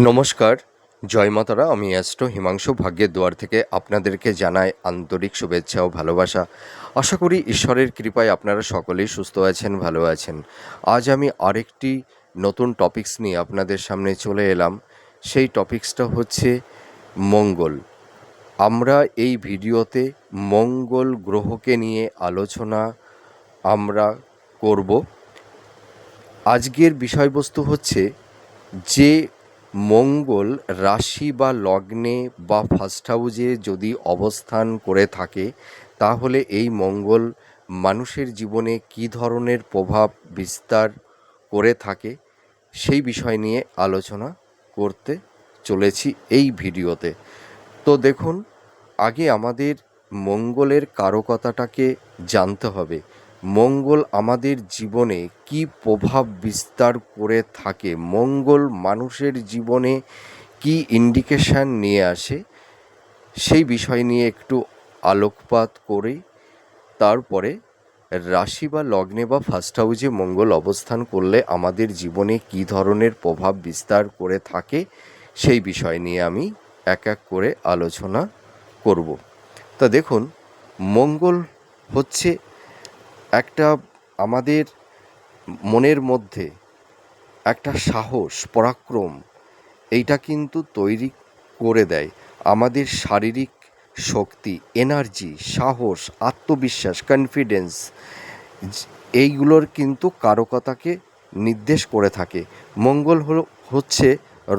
নমস্কার, জয় মাতারা। আমি অ্যাস্ট্রো হিমাংশু ভাগ্যের দুয়ার থেকে আপনাদেরকে জানাই আন্তরিক শুভেচ্ছা ও ভালোবাসা। আশা করি ঈশ্বরের কৃপায় আপনারা সকলেই সুস্থ আছেন, ভালো আছেন। আজ আমি আরেকটি নতুন টপিকস নিয়ে আপনাদের সামনে চলে এলাম। সেই টপিকসটা হচ্ছে মঙ্গল। আমরা এই ভিডিওতে মঙ্গল গ্রহকে নিয়ে আলোচনা আমরা করব। আজকের বিষয়বস্তু হচ্ছে যে মঙ্গল রাশি বা লগ্নে বা ফার্স্ট হাউসে যদি অবস্থান করে থাকে, তাহলে এই মঙ্গল মানুষের জীবনে কী ধরনের প্রভাব বিস্তার করে থাকে সেই বিষয় নিয়ে আলোচনা করতে চলেছি এই ভিডিওতে। তো দেখুন, আগে আমাদের মঙ্গলের কারকতাটাকে জানতে হবে। মঙ্গল আমাদের জীবনে কী প্রভাব বিস্তার করে থাকে, মঙ্গল মানুষের জীবনে কী ইন্ডিকেশান নিয়ে আসে, সেই বিষয় নিয়ে একটু আলোকপাত করে তারপরে রাশি বা লগ্নে বা ফার্স্ট হাউসে মঙ্গল অবস্থান করলে আমাদের জীবনে কী ধরনের প্রভাব বিস্তার করে থাকে সেই বিষয় নিয়ে আমি এক এক করে আলোচনা করব। তা দেখুন, মঙ্গল হচ্ছে একটা আমাদের মনের মধ্যে একটা সাহস, পরাক্রম, এইটা কিন্তু তৈরি করে দেয়। আমাদের শারীরিক শক্তি, এনার্জি, সাহস, আত্মবিশ্বাস, কনফিডেন্স, এইগুলোর কিন্তু কারকতাকে নির্দেশ করে থাকে। মঙ্গল হচ্ছে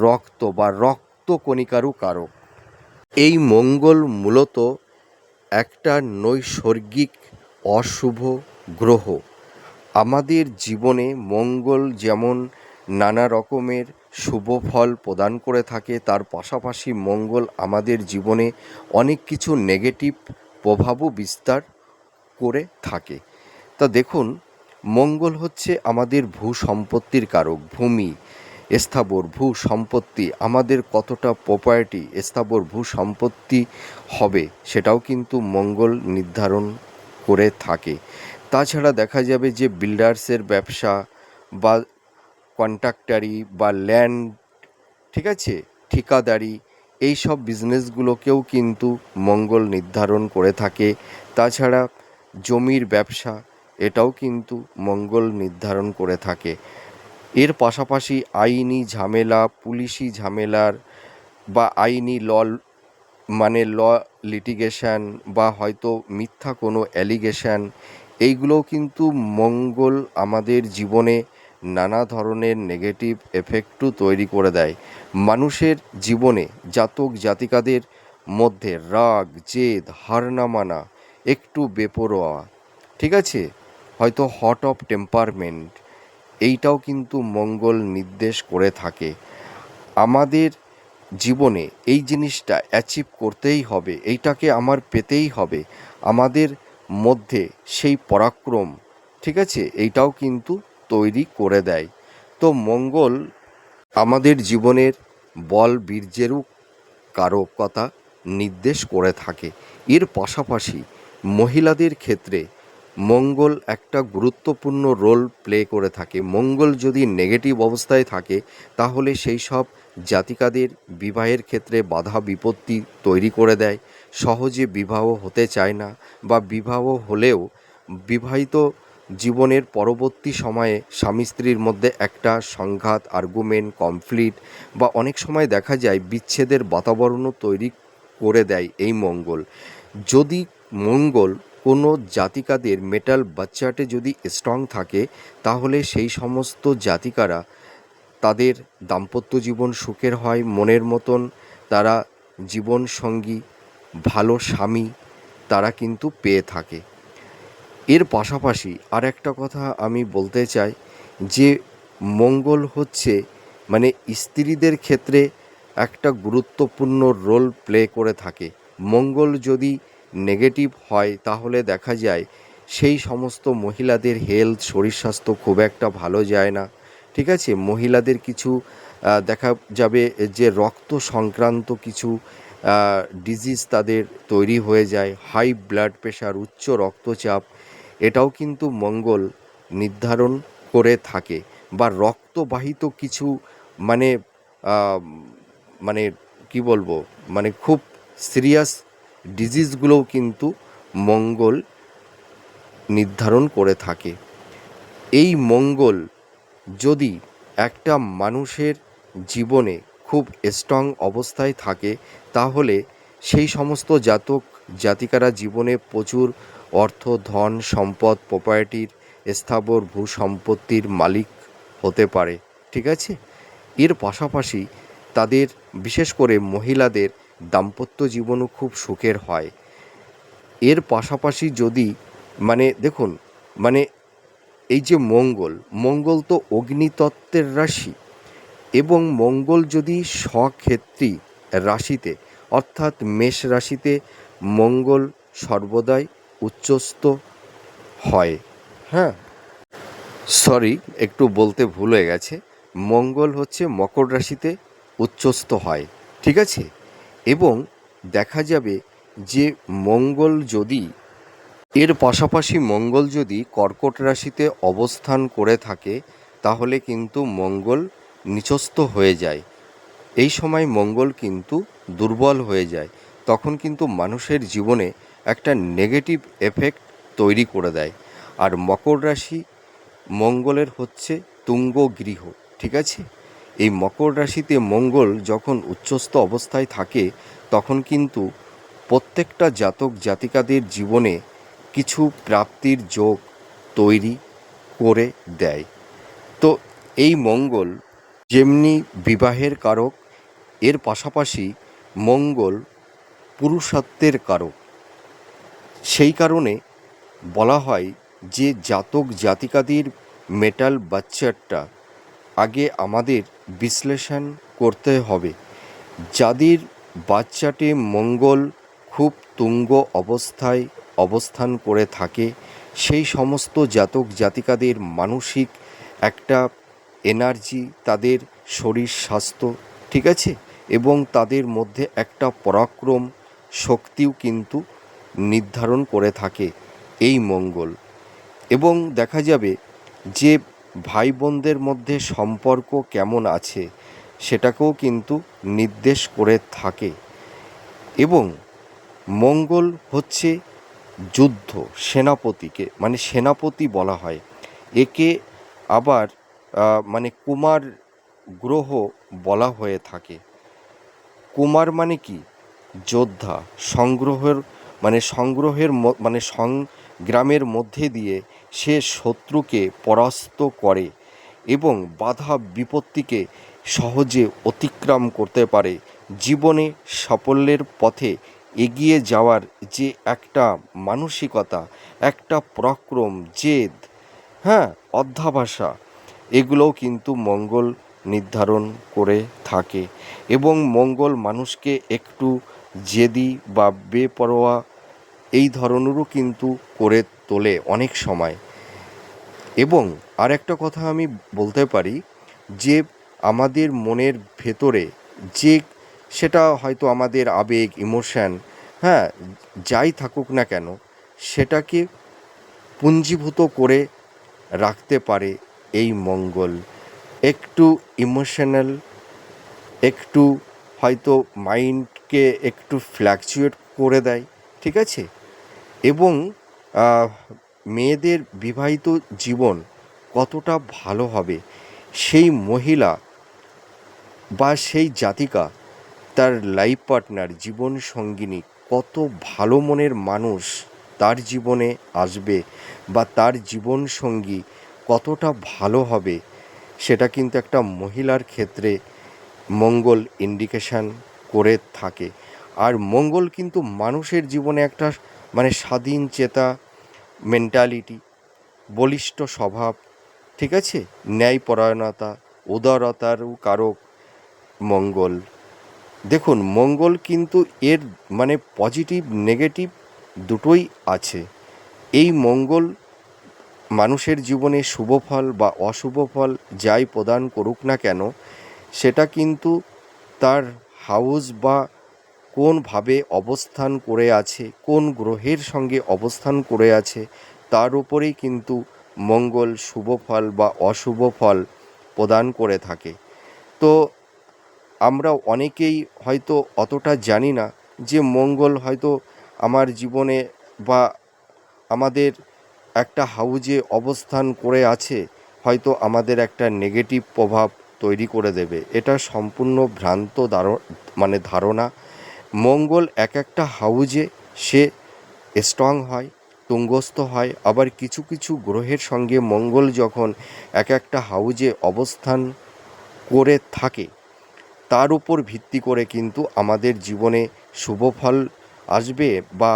রক্ত বা রক্তকণিকারও কারক। এই মঙ্গল মূলত একটা নৈসর্গিক অশুভ গ্রহ। আমাদের জীবনে মঙ্গল যেমন নানা রকমের শুভ ফল প্রদান করে থাকে, তার পাশাপাশি মঙ্গল আমাদের জীবনে অনেক কিছু নেগেটিভ প্রভাবও বিস্তার করে থাকে। তা দেখুন, মঙ্গল হচ্ছে আমাদের ভূ সম্পত্তির কারক। ভূমি, স্থাবর ভূ সম্পত্তি, আমাদের কতটা প্রপার্টি, স্থাবর ভূ সম্পত্তি হবে সেটাও কিন্তু মঙ্গল নির্ধারণ করে থাকে। তাছাড়া দেখা যাবে যে বিল্ডার্সের ব্যবসা বা কন্ট্রাক্টারি বা ল্যান্ড, ঠিক আছে, ঠিকাদারি, এই সব বিজনেসগুলোকেও কিন্তু মঙ্গল নির্ধারণ করে থাকে। তাছাড়া জমির ব্যবসা, এটাও কিন্তু মঙ্গল নির্ধারণ করে থাকে। এর পাশাপাশি আইনি ঝামেলা, পুলিশি ঝামেলার বা আইনি ল লিটিগেশন বা হয়তো মিথ্যা কোনো অ্যালিগেশন, এইগুলোও কিন্তু মঙ্গল আমাদের জীবনে নানা ধরনের নেগেটিভ এফেক্টও তৈরি করে দেয়। মানুষের জীবনে জাতক জাতিকাদের মধ্যে রাগ, জেদ, হার না মানা, একটু বেপরোয়া, ঠিক আছে, হয়তো হট অফ টেম্পারমেন্ট, এইটাও কিন্তু মঙ্গল নির্দেশ করে থাকে। আমাদের জীবনে এই জিনিসটা অ্যাচিভ করতেই হবে, এইটাকে আমার পেতেই হবে, আমাদের মধ্যে সেই পরাক্রম, ঠিক আছে, এইটাও কিন্তু তৈরি করে দেয়। তো মঙ্গল আমাদের জীবনের বল বীর্যেরও কারকতা নির্দেশ করে থাকে। এর পাশাপাশি মহিলাদের ক্ষেত্রে মঙ্গল একটা গুরুত্বপূর্ণ রোল প্লে করে থাকে। মঙ্গল যদি নেগেটিভ অবস্থায় থাকে, তাহলে সেই সব জাতিকাদের বিবাহের ক্ষেত্রে বাধা বিপত্তি তৈরি করে দেয়। সহজে বিবাহ হতে চায় না, বা বিবাহ হলেও বিবাহিত জীবনের পরবর্তী সময়ে স্বামী স্ত্রীর মধ্যে একটা সংঘাত, আর্গুমেন্ট, কনফ্লিক্ট, বা অনেক সময় দেখা যায় বিচ্ছেদের বাতাবরণও তৈরি করে দেয় এই মঙ্গল। যদি মঙ্গল কোনো জাতিকাদের মেটাল বাচ্চাটে যদি স্ট্রং থাকে, তাহলে সেই সমস্ত জাতিকারা তাদের দাম্পত্য জীবন সুখের হয়, মনের মতন তারা জীবন সঙ্গী, ভালো স্বামী তারা কিন্তু পেয়ে থাকে। এর পাশাপাশি আর একটা কথা আমি বলতে চাই যে মঙ্গল হচ্ছে স্ত্রীদের ক্ষেত্রে একটা গুরুত্বপূর্ণ রোল প্লে করে থাকে। মঙ্গল যদি নেগেটিভ হয়, তাহলে দেখা যায় সেই সমস্ত মহিলাদের হেলথ, শরীর স্বাস্থ্য খুব একটা ভালো যায় না, ঠিক আছে। মহিলাদের কিছু দেখা যাবে যে রক্ত সংক্রান্ত কিছু ডিজিজ তাদের তৈরি হয়ে যায়, হাই ব্লাড প্রেশার, উচ্চ রক্তচাপ, এটাও কিন্তু মঙ্গল নির্ধারণ করে থাকে। বা রক্তবাহিত কিছু মানে আহ, মানে কি বলবো, মানে খুব সিরিয়াস ডিজিজগুলোও কিন্তু মঙ্গল নির্ধারণ করে থাকে। এই মঙ্গল যদি একটা মানুষের জীবনে খুব স্ট্রং অবস্থায় থাকে, তাহলে সেই সমস্ত জাতক জাতিকারা জীবনে প্রচুর অর্থ, ধন, সম্পদ, প্রপার্টির, স্থাবর ভূ সম্পত্তির মালিক হতে পারে। ঠিক আছে, এর পাশাপাশি তাদের, বিশেষ করে মহিলাদের, দাম্পত্য জীবনও খুব সুখের হয়। এর পাশাপাশি যদি, মানে দেখুন, মানে এই যে মঙ্গল, মঙ্গল তো অগ্নিতত্ত্বের রাশি, এবং মঙ্গল যদি স্বক্ষেত্রী রাশিতে, অর্থাৎ মেষ রাশিতে মঙ্গল সর্বদাই উচ্চস্থ হয়। হ্যাঁ, সরি, একটু বলতে ভুল হয়ে গেছে। মঙ্গল হচ্ছে মকর রাশিতে উচ্চস্থ হয়। ঠিক আছে, এবং দেখা যাবে যে মঙ্গল যদি, এর পাশাপাশি মঙ্গল যদি কর্কট রাশিতে অবস্থান করে থাকে, তাহলে কিন্তু মঙ্গল নিচস্থ হয়ে যায়। এই সময় মঙ্গল কিন্তু দুর্বল হয়ে যায়, তখন কিন্তু মানুষের জীবনে একটা নেগেটিভ এফেক্ট তৈরি করে দেয়। আর মকর রাশি মঙ্গলের হচ্ছে তুঙ্গ গৃহ। ঠিক আছে, এই মকর রাশিতে মঙ্গল যখন উচ্চস্থ অবস্থায় থাকে, তখন কিন্তু প্রত্যেকটা জাতক জাতিকাদের জীবনে কিছু প্রাপ্তির যোগ তৈরি করে দেয়। তো এই মঙ্গল যেমনি বিবাহের কারক, এর পাশাপাশি মঙ্গল পুরুষত্বের কারক। সেই কারণে বলা হয় যে জাতক জাতিকাদের মেটাল বাচ্চারটা আগে আমাদের বিশ্লেষণ করতে হবে। যাদের বাচ্চাটি মঙ্গল খুব তুঙ্গ অবস্থায় অবস্থান করে থাকে, সেই সমস্ত জাতক জাতিকাদের মানসিক একটা এনার্জি, তাদের শরীর স্বাস্থ্য, ঠিক আছে, এবং তাদের মধ্যে একটা পরাক্রম শক্তিও কিন্তু নির্ধারণ করে থাকে এই মঙ্গল। এবং দেখা যাবে যে ভাই বোনদের মধ্যে সম্পর্ক কেমন আছে, সেটাকেও কিন্তু নির্দেশ করে থাকে। এবং মঙ্গল হচ্ছে যুদ্ধ সেনাপতিকে, মানে সেনাপতি বলা হয় একে। আবার মানে কুমার গ্রহ বলা হয়ে থাকে। কুমার মানে কি? যোদ্ধা। সংগ্রহের, মানে সংগ্রহের মানে সংগ্রামের মধ্যে দিয়ে সে শত্রুকে পরাস্ত করে এবং বাধা বিপত্তিকে সহজে অতিক্রম করতে পারে। জীবনে সাফল্যের পথে এগিয়ে যাওয়ার যে একটা মানসিকতা, একটা পরাক্রম, জেদ, হ্যাঁ, অধ্যাবসা, এগুলোও কিন্তু মঙ্গল নির্ধারণ করে থাকে। এবং মঙ্গল মানুষকে একটু জেদি বা বেপরোয়া এই ধরনেরও কিন্তু করে তোলে অনেক সময়। এবং আর একটা কথা আমি বলতে পারি যে আমাদের মনের ভেতরে যে, সেটা হয়তো আমাদের আবেগ, ইমোশান, হ্যাঁ, যাই থাকুক না কেন, সেটাকে পুঞ্জীভূত করে রাখতে পারে এই মঙ্গল। একটু ইমোশনাল, একটু হয়তো মাইন্ডকে একটু ফ্ল্যাকচুয়েট করে দেয়। ঠিক আছে, এবং আহ, মেয়েদের বিবাহিত জীবন কতটা ভালো হবে, সেই মহিলা বা সেই জাতিকা, তার লাইফ পার্টনার, জীবন সঙ্গিনী, কত ভালো মনের মানুষ তার জীবনে আসবে, বা তার জীবন সঙ্গী কতটা ভালো হবে, সেটা কিন্তু একটা মহিলার ক্ষেত্রে মঙ্গল ইন্ডিকেশান করে থাকে। আর মঙ্গল কিন্তু মানুষের জীবনে একটা, মানে স্বাধীন চেতা মেন্টালিটি, বলিষ্ঠ স্বভাব, ঠিক আছে, ন্যায়পরায়ণতা, উদারতারও কারক মঙ্গল। দেখুন, মঙ্গল কিন্তু এর মানে পজিটিভ নেগেটিভ দুটোই আছে। এই মঙ্গল মানুষের জীবনে শুভ ফল বা অশুভ ফল যাই প্রদান করুক না কেন, সেটা কিন্তু তার হাউস বা কোনভাবে অবস্থান করে আছে, কোন গ্রহের সঙ্গে অবস্থান করে আছে, তার উপরেই কিন্তু মঙ্গল শুভ ফল বা অশুভ ফল প্রদান করে থাকে। তো আমরা অনেকেই হয়তো অতটা জানি না যে মঙ্গল হয়তো আমার জীবনে বা আমাদের একটা হাউজে অবস্থান করে আছে, হয়তো আমাদের একটা নেগেটিভ প্রভাব তৈরি করে দেবে। এটা সম্পূর্ণ ভ্রান্ত ধারণা। মঙ্গল এক একটা হাউজে সে স্ট্রং হয়, তুঙ্গস্থ হয়। আবার কিছু কিছু গ্রহের সঙ্গে মঙ্গল যখন এক একটা হাউজে অবস্থান করে থাকে, তার উপর ভিত্তি করে কিন্তু আমাদের জীবনে শুভ ফল আসবে বা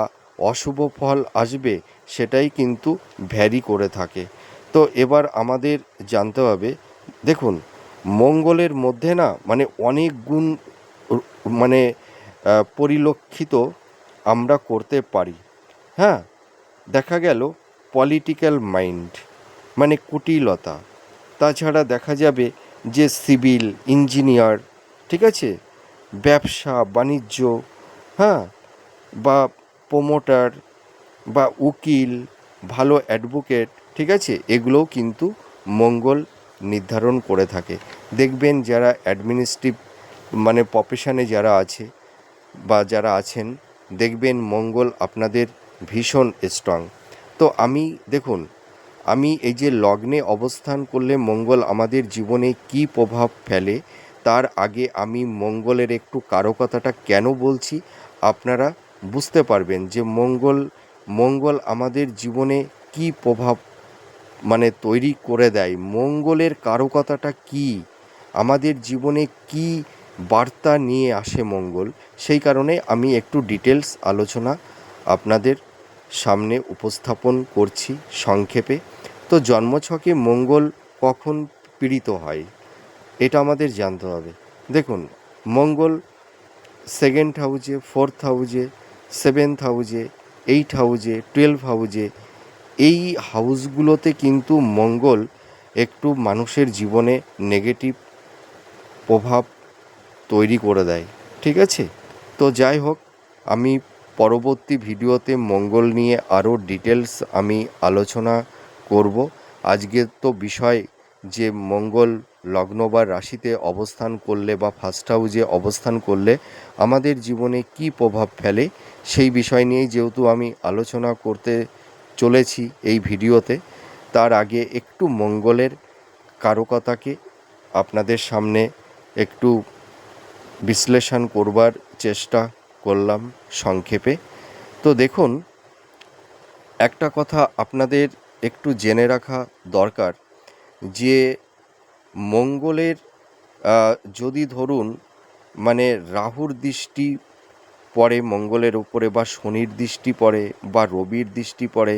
অশুভ ফল আসবে, সেটাই কিন্তু ভ্যারি করে থাকে। তো এবার আমাদের জানতে হবে, দেখুন, মঙ্গলের মধ্যে না অনেক গুণ মানে পরিলক্ষিত আমরা করতে পারি। হ্যাঁ, দেখা গেল পলিটিক্যাল মাইন্ড, কুটিলতা। তাছাড়া দেখা যাবে যে সিভিল ইঞ্জিনিয়ার, ঠিক আছে, ব্যবসা বাণিজ্য, হ্যাঁ, বা প্রোমোটার বা উকিল, ভালো অ্যাডভোকেট, ঠিক আছে, এগুলোও কিন্তু মঙ্গল নির্ধারণ করে থাকে। দেখবেন যারা অ্যাডমিনিস্ট্রেটিভ প্রফেশনে যারা আছে বা যারা আছেন, দেখবেন মঙ্গল আপনাদের ভীষণ স্ট্রং। তো দেখুন, আমি এই যে লগ্নে অবস্থান করলে মঙ্গল আমাদের জীবনে কী প্রভাব ফেলে, তার আগে আমি মঙ্গলের একটু কারকতাটা কেন বলছি আপনারা বুঝতে পারবেন যে মঙ্গল আমাদের জীবনে কী প্রভাব তৈরি করে দেয়, মঙ্গলের কারকতাটা কী, আমাদের জীবনে কী বার্তা নিয়ে আসে মঙ্গল। সেই কারণে আমি একটু ডিটেলস আলোচনা আপনাদের সামনে উপস্থাপন করছি সংক্ষেপে। তো জন্মছকে মঙ্গল কখন পীড়িত হয়, এটা আমাদের জানতে হবে। দেখুন, মঙ্গল সেকেন্ড হাউজে, ফোর্থ হাউজে, সেভেন্থ হাউজে, 8 হাউজে, 12 হাউজে, এই হাউসগুলোতে কিন্তু মঙ্গল একটু মানুষের জীবনে নেগেটিভ প্রভাব তৈরি করে দেয়, ঠিক আছে। তো যাই হোক, আমি পরবর্তী ভিডিওতে মঙ্গল নিয়ে আরও ডিটেলস আমি আলোচনা করব। আজকের তো বিষয় যে মঙ্গল লগ্ন বা রাশিতে অবস্থান করলে বা ফার্স্ট হাউসে অবস্থান করলে আমাদের জীবনে কী প্রভাব ফেলে, সেই বিষয় নিয়েই যেহেতু আমি আলোচনা করতে চলেছি এই ভিডিওতে, তার আগে একটু মঙ্গলের কারকতাকে আপনাদের সামনে একটু বিশ্লেষণ করবার চেষ্টা করলাম সংক্ষেপে। তো দেখুন, একটা কথা আপনাদের একটু জেনে রাখা দরকার যে মঙ্গলের যদি ধরুন রাহুর দৃষ্টি পড়ে মঙ্গলের উপরে, বা শনির দৃষ্টি পড়ে, বা রবির দৃষ্টি পড়ে,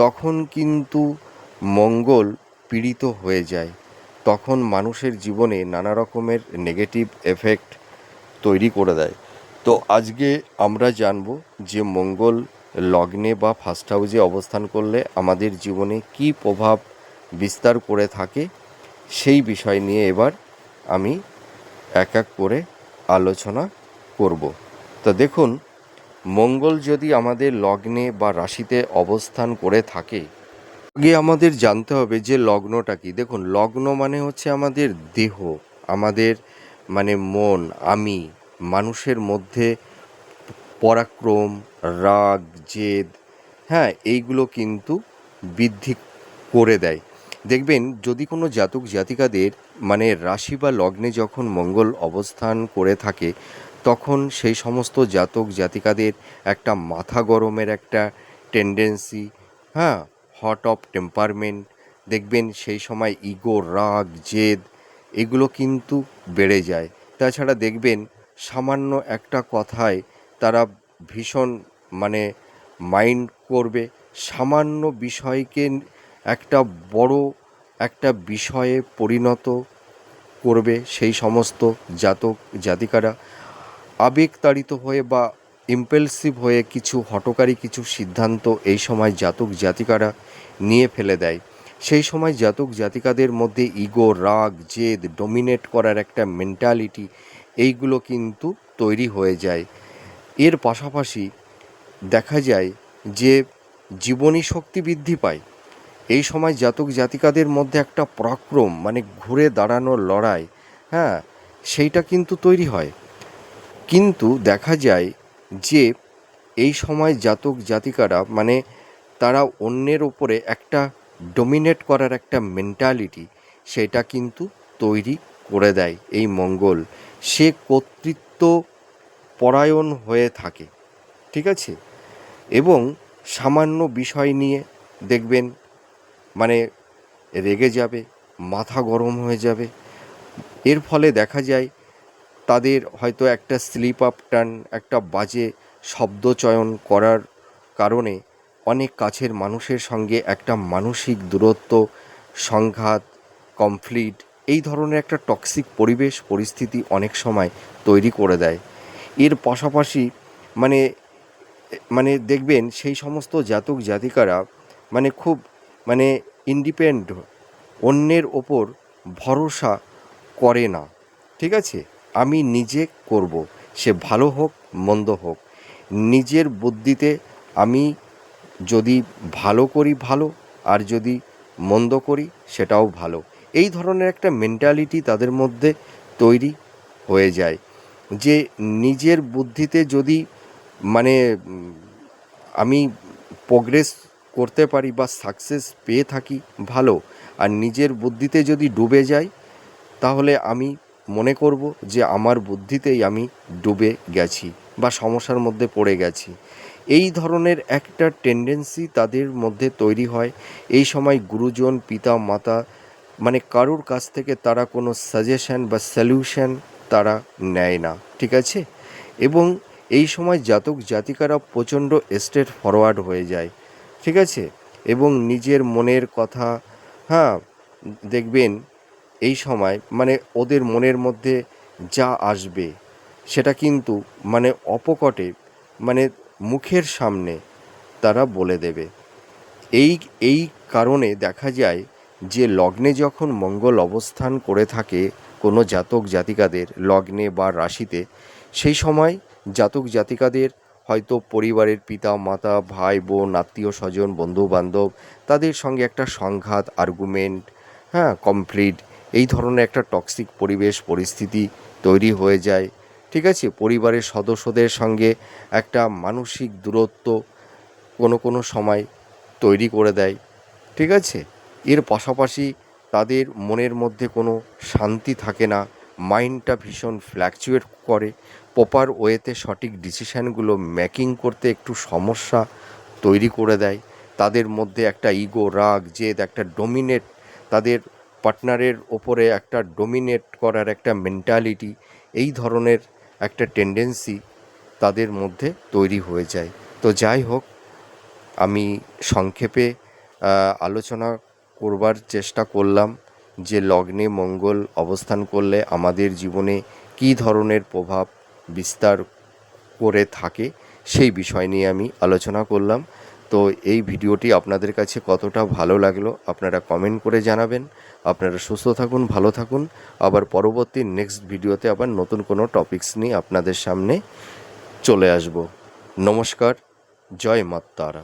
তখন কিন্তু মঙ্গল পীড়িত হয়ে যায়। তখন মানুষের জীবনে নানা রকমের নেগেটিভ এফেক্ট তৈরি করে দেয়। তো আজকে আমরা জানব যে মঙ্গল লগ্নে বা ফার্স্ট হাউসে অবস্থান করলে আমাদের জীবনে কী প্রভাব বিস্তার করে থাকে, সেই বিষয় নিয়ে এবার আমি এক এক করে আলোচনা করব। তো দেখুন, মঙ্গল যদি আমাদের লগ্নে বা রাশিতে অবস্থান করে থাকে, আগে আমাদের জানতে হবে যে লগ্নটা কি। দেখুন, লগ্ন হচ্ছে আমাদের দেহ, আমাদের মন, মানুষের মধ্যে পরাক্রম, রাগ, জেদ, হ্যাঁ, এইগুলো কিন্তু বৃদ্ধি করে দেয়। দেখবেন যদি কোনো জাতক জাতিকাদের রাশি বা লগ্নে যখন মঙ্গল অবস্থান করে থাকে, তখন সেই সমস্ত জাতক জাতিকাদের একটা মাথা গরমের একটা টেন্ডেন্সি, হ্যাঁ, হট অফ টেম্পারমেন্ট, দেখবেন সেই সময় ইগো, রাগ, জেদ, এগুলো কিন্তু বেড়ে যায়। তাছাড়া দেখবেন সামান্য একটা কথায় তারা ভীষণ মাইন্ড করবে, সামান্য বিষয়কে একটা বড় একটা বিষয়ে পরিণত করবে। সেই সমস্ত জাতক জাতিকারা আবেগতাড়িত হয়ে বা ইম্পালসিভ হয়ে কিছু হঠকারী কিছু সিদ্ধান্ত এই সময় জাতক জাতিকারা নিয়ে ফেলে দেয়। সেই সময় জাতক জাতিকাদের মধ্যে ইগো, রাগ, জেদ, ডমিনেট করার একটা মেন্টালিটি, এইগুলো কিন্তু তৈরি হয়ে যায়। এর পাশাপাশি দেখা যায় যে জীবনী শক্তি বৃদ্ধি পায়। এই সময় জাতক জাতিকাদের মধ্যে একটা পরাক্রম, ঘুরে দাঁড়ানোর লড়াই, হ্যাঁ, সেইটা কিন্তু তৈরি হয়। কিন্তু দেখা যায় যে এই সময় জাতক জাতিকারা মানে তারা অন্যের ওপরে একটা ডমিনেট করার একটা মেন্টালিটি সেটা কিন্তু তৈরি করে দেয় এই মঙ্গল। সে কর্তৃত্ব পরায়ণ হয়ে থাকে, ঠিক আছে? এবং সামান্য বিষয় নিয়ে দেখবেন মানে রেগে যাবে, মাথা গরম হয়ে যাবে। এর ফলে দেখা যায় তাদের হয়তো একটা স্লিপ আপ টার্ন, একটা বাজে শব্দ চয়ন করার কারণে অনেক কাছের মানুষের সঙ্গে একটা মানসিক দূরত্ব, সংঘাত, কনফ্লিক্ট এই ধরনের একটা টক্সিক পরিবেশ পরিস্থিতি অনেক সময় তৈরি করে দেয়। এর পাশাপাশি মানে মানে দেখবেন সেই সমস্ত জাতক জাতিকারা মানে খুব মানে ইন্ডিপেন্ডেন্ট, অন্যের ওপর ভরসা করে না, ঠিক আছে? আমি নিজে করব, সে ভালো হোক মন্দ হোক, নিজের বুদ্ধিতে আমি যদি ভালো করি ভালো, আর যদি মন্দ করি সেটাও ভালো, এই ধরনের একটা মেন্টালিটি তাদের মধ্যে তৈরি হয়ে যায়। যে নিজের বুদ্ধিতে যদি মানে আমি প্রোগ্রেস করতে পারি বা সাকসেস পেয়ে থাকি ভালো, আর নিজের বুদ্ধিতে যদি ডুবে যাই তাহলে আমি মনে করব যে আমার বুদ্ধিতেই আমি ডুবে গেছি বা সমস্যার মধ্যে পড়ে গেছি। এই ধরনের একটা টেন্ডেন্সি তাদের মধ্যে তৈরি হয়। এই সময় গুরুজন পিতা মাতা মানে কারোর কাছ থেকে তারা কোনো সাজেশন বা সলিউশন তারা নেয় না, ঠিক আছে? এবং এই সময় জাতক জাতিকারা প্রচণ্ড স্ট্রেট ফরওয়ার্ড হয়ে যায়, ঠিক আছে? এবং নিজের মনের কথা, হ্যাঁ, দেখবেন এই সময় মানে ওদের মনের মধ্যে যা আসবে সেটা কিন্তু মানে অপকটে মানে মুখের সামনে তারা বলে দেবে। এই এই কারণে দেখা যায় যে লগ্নে যখন মঙ্গল অবস্থান করে থাকে কোনো জাতক জাতিকাদের লগ্নে বা রাশিতে, সেই সময় জাতক জাতিকাদের হয়তো পরিবারের পিতা মাতা ভাই বোন আত্মীয় স্বজন বন্ধু বান্ধব তাদের সঙ্গে একটা সংঘাত আর্গুমেন্ট, হ্যাঁ, কমপ্লিট এই ধরনের একটা টক্সিক পরিবেশ পরিস্থিতি তৈরি হয়ে যায়, ঠিক আছে? পরিবারের সদস্যদের সঙ্গে একটা মানসিক দূরত্ব কোনো কোনো সময় তৈরি করে দেয়, ঠিক আছে? এর পাশাপাশি তাদের মনের মধ্যে কোনো শান্তি থাকে না, মাইন্ডটা ভীষণ ফ্ল্যাকচুয়েট করে, প্রপার ওয়েতে সঠিক ডিসিশানগুলো মেকিং করতে একটু সমস্যা তৈরি করে দেয়। তাদের মধ্যে একটা ইগো রাগ জেদ একটা ডোমিনেট, তাদের পার্টনারের ওপরে একটা ডোমিনেট করার একটা মেন্টালিটি, এই ধরনের একটা টেন্ডেন্সি তাদের মধ্যে তৈরি হয়ে যায়। তো যাই হোক, আমি সংক্ষেপে আলোচনা করবার চেষ্টা করলাম যে লগ্নে মঙ্গল অবস্থান করলে আমাদের জীবনে কী ধরনের প্রভাব বিস্তার করে থাকে সেই বিষয় নিয়ে আমি আলোচনা করলাম। তো এই ভিডিওটি আপনাদের কাছে কতটা ভালো লাগলো আপনারা কমেন্ট করে জানাবেন। আপনারা সুস্থ থাকুন, ভালো থাকুন। আবার পরবর্তী নেক্সট ভিডিওতে আবার নতুন কোনো টপিকস নিয়ে আপনাদের সামনে চলে আসব। নমস্কার, জয় মা তারা।